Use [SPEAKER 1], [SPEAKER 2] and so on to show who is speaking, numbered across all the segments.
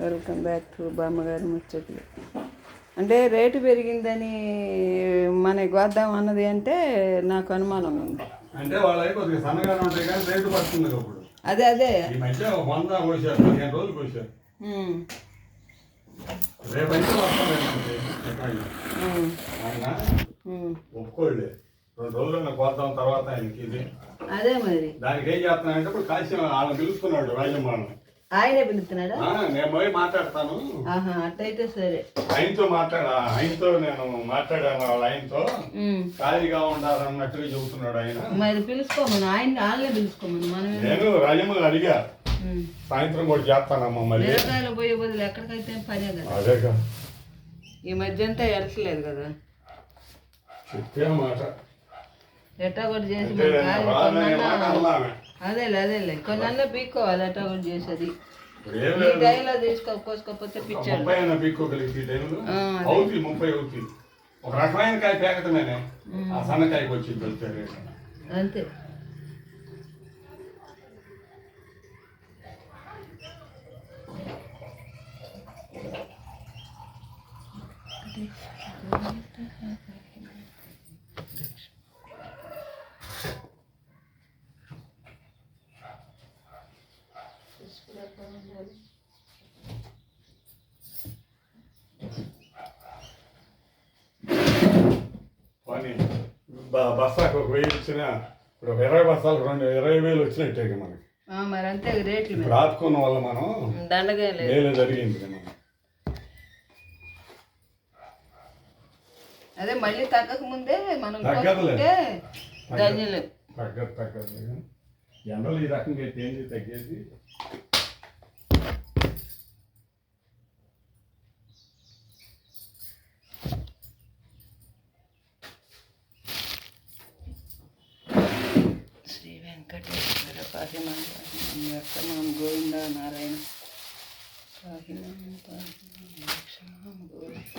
[SPEAKER 1] Welcome back to బామ్మగారి ముచ్చట్లు. అంటే rate పెరిగిందని మనకి వద్దాం అన్నది అంటే నాకు అనుమానం ఉంది.
[SPEAKER 2] అంటే వాళ్ళకి కొద్దిగా సన్నగానే ఉంటాయి కానీ రేటు పడుతుంది ఇప్పుడు.
[SPEAKER 1] అదే
[SPEAKER 2] ఈ మధ్య 100 కోసారు, 15 రోజులు కోసారు. రేపైతే వస్తానండి ఆయన ఒప్పుకోలే 2 రోజులు కోద్దాం తర్వాత ఆయనకి ఇది.
[SPEAKER 1] అదే మరి
[SPEAKER 2] దానికి ఏం చేస్తున్నానంటే ఇప్పుడు కాల్సి వాళ్ళని పిలుస్తున్నాడు రాజమ్మాను.
[SPEAKER 1] ఆయనే పిలుస్తున్నాడా?
[SPEAKER 2] నేను పోయి మాట్లాడతాను.
[SPEAKER 1] అట్టయితే సరే.
[SPEAKER 2] ఆయనతో నేను మాట్లాడాను. వాళ్ళ ఆయనతో ఖాళీగా ఉండాలన్నట్టుగా చెబుతున్నాడు ఆయన.
[SPEAKER 1] మరి పిలుచుకోమను, ఆయనే పిలుచుకోమను.
[SPEAKER 2] నేను రాజమ్మ అడిగా సాయంత్రం కూడా చేస్తానమ్మా. మళ్ళీ
[SPEAKER 1] మిరకాయలు పోయే బదులు ఎక్కడికైతే పనే కదా.
[SPEAKER 2] అదేగా
[SPEAKER 1] ఈ మధ్య అంతా వెళ్ళట్లేదు కదా.
[SPEAKER 2] చెప్పే మాట
[SPEAKER 1] ఎట్టా కూడా చేసి అదేలే కొన్న పీక్కోవాలి. ఎట్టా కూడా చేసేది ఈ టైంలో తీసుకోకపోతే పిచ్చాడు.
[SPEAKER 2] 30 పీక్కోగలిగి అవుతుంది, 30 అవుతుంది. ఒక రకమైన కాయ పేకటమేనే ఆ సన్నకాయకి వచ్చింది
[SPEAKER 1] అంతే.
[SPEAKER 2] బస్తాకు 1000 వచ్చిన ఇప్పుడు 20 బస్తాలకు 20,000 వచ్చినట్టే మనకి.
[SPEAKER 1] మరి అంతే రేట్లు
[SPEAKER 2] ఇప్పుడు ఆపుకున్న వల్ల మనం
[SPEAKER 1] దండగా
[SPEAKER 2] మేలు జరిగింది.
[SPEAKER 1] అదే మళ్ళీ తగ్గక ముందే మనం ధన్యులు.
[SPEAKER 2] తగ్గదు ఎండలు ఈ రకంగా ఏంటి తగ్గేది.
[SPEAKER 1] శ్రీ వెంకటేశ్వర పాహిమాం రక్షమాం గోవింద నారాయణ పాహిమాం రక్షమాం గోవింద.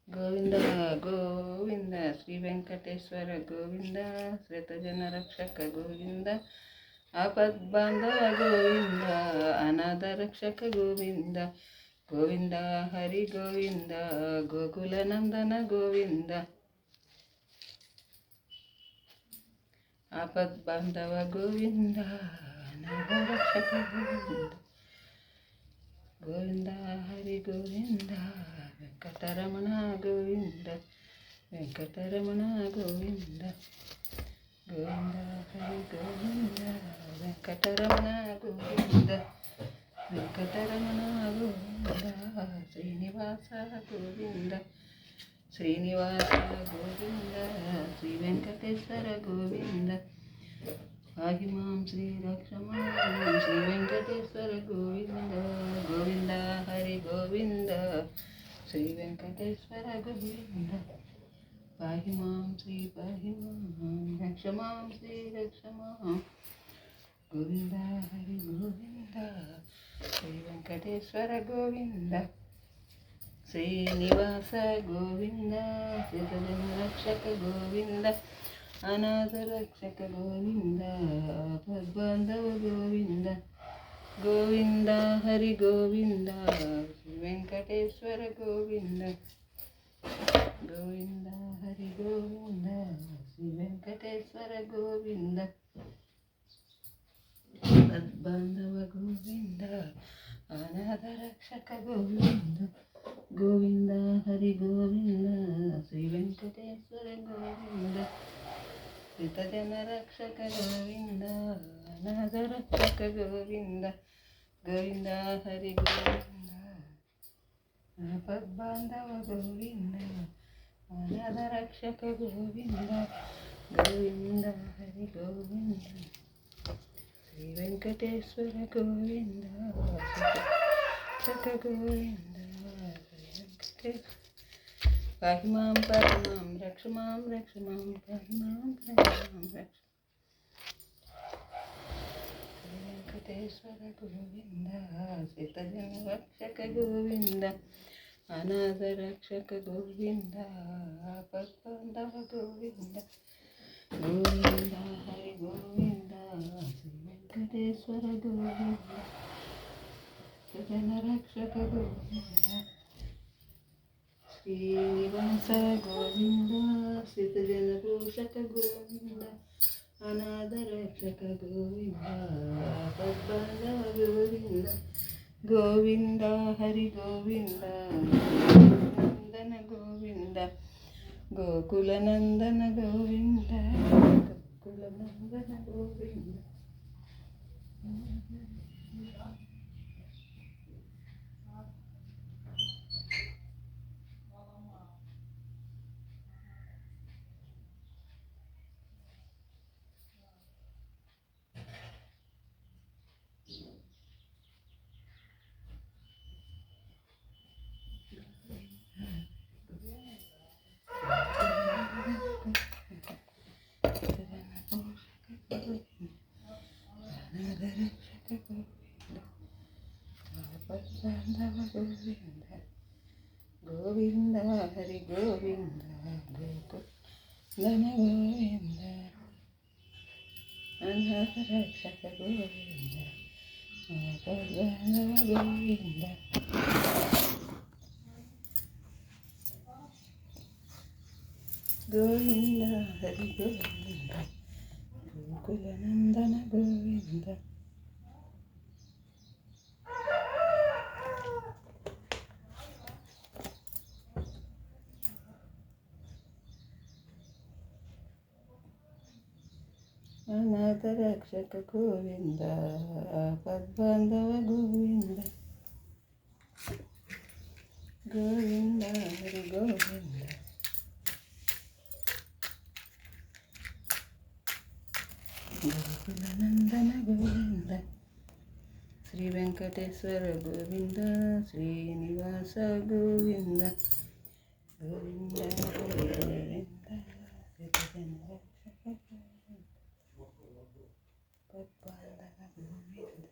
[SPEAKER 1] గోవింద గోవింద శ్రీ వెంకటేశ్వర గోవింద శ్వేతజన రక్షక గోవింద ఆపద్బాంధవ గోవింద అనాథ రక్షక గోవింద గోవింద హరి గోవింద గోకుల నందన గోవింద ఆపద్బాంధవ గోవింద అనాథ రక్షక గోవింద గోవింద హరి గోవింద వెంకటరమణ గోవింద వెంకటరమణ గోవింద గోవింద హరి గోవింద వెంకటరమణ గోవింద వెంకటరమణ గోవింద శ్రీనివాస గోవింద శ్రీనివాస గోవింద శ్రీ వెంకటేశ్వర గోవింద పాహిమాం శ్రీ రక్షమాం శ్రీ వెంకటేశ్వర గోవింద గోవింద హరి గోవింద శ్రీ వెంకటేశ్వర గోవింద పాహిమాం శ్రీ పాహిమాం రక్షమాం శ్రీ రక్షమాం గోవింద హరి గోవింద శ్రీ వెంకటేశ్వర గోవింద శ్రీనివాస గోవింద శ్రీజన రక్షక గోవింద అనాథ రక్షక గోవింద ఆపద్బాంధవ గోవింద గోవింద హరి గోవింద శ్రీ వెంకటేశ్వర గోవింద గోవింద హరి గోవింద శ్రీ వెంకటేశ్వర గోవింద ఆపద్బాంధవ గోవింద అనాథ రక్షక గోవింద గోవింద హరి గోవింద శ్రీ వెంకటేశ్వర గోవింద శ్రీతజన రక్షక గోవింద అనాథ రక్షక గోవింద గోవింద హరి గోవింద ఆపద్బాంధవ గోవింద అనాథ రక్షక గోవింద గోవింద హరి గోవింద శ్రీ వెంకటేశ్వర గోవింద రక్షక గోవింద పాహిమాం పాహిమాం రక్షమాం రక్షమాం పాహిమాం పాహిమాం రక్ష వెంకటేశ్వర గోవింద శ్రీతజన రక్షక గోవింద అనాథ రక్షక గోవింద పద్మండవ గోవింద గోవింద హరి గోవింద శ్రీ వెంకటేశ్వర గోవింద జన రక్షక గోవింద శ్రీనివాస గోవింద స్థితజన పోషక గోవింద అనాథ రక్షక గోవింద పద్మండవ గోవింద గోవింద హరి గోవింద నందన గోవింద గోకుల నందన గోవింద గోకుల నందన గోవింద గోవింద హరి గోవింద గోకుల గోవింద అనాథ రక్షక గోవింద గోవింద గోవింద హరి గోవింద గోకుల నందన గోవింద అనాథ రక్షక గోవింద పద్బాంధవ గోవింద గోవింద హరి గోవింద గోకుల నందన గోవింద శ్రీ వెంకటేశ్వర గోవింద శ్రీనివాస గోవింద గోవింద హరి గోవింద పద్బాంధవ గోవింద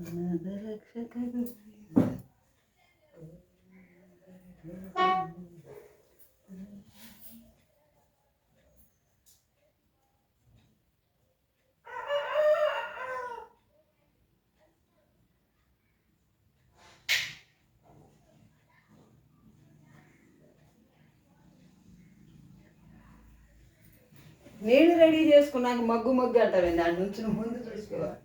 [SPEAKER 1] అనాథ రక్షక గోవింద నేను రెడీ చేసుకున్నాక మగ్గు అంటావేంది దాని నుంచి నువ్వు ముందు చూసుకోవాలి.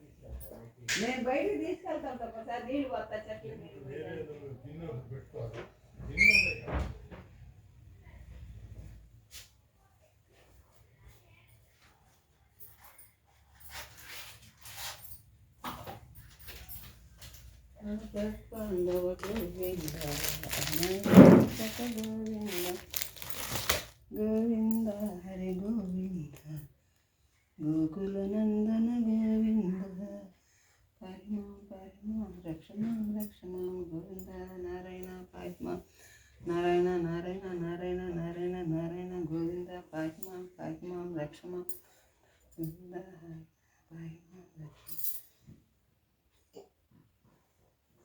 [SPEAKER 1] నేను బయటకు తీసుకెళ్తాను తప్ప నీళ్ళు వస్తా చెట్లు పాండవ గోవింద గోవింద గోవింద హరి గోవింద గోకుల నందన గోవింద పరిమాం పరిమాం రక్షమాం రక్షమాం గోవింద నారాయణ పాహిమాం నారాయణ నారాయణ నారాయణ నారాయణ నారాయణ గోవింద పాహిమాం పాహిమాం రక్షమాం గోవింద పాహిమాం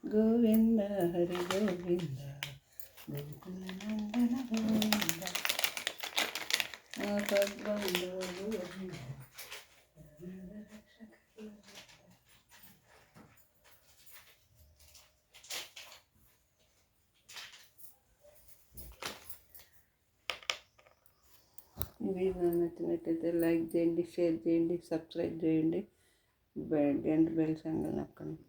[SPEAKER 1] గోవింద హరి గోవింద గోకుల నందన గోవింద పద్బాంధవ గోవింద ఈ వీడియో నచ్చినట్టయితే లైక్ చేయండి, షేర్ చేయండి, సబ్స్క్రైబ్ చేయండి, గంట బెల్ సంగతి నొక్కండి.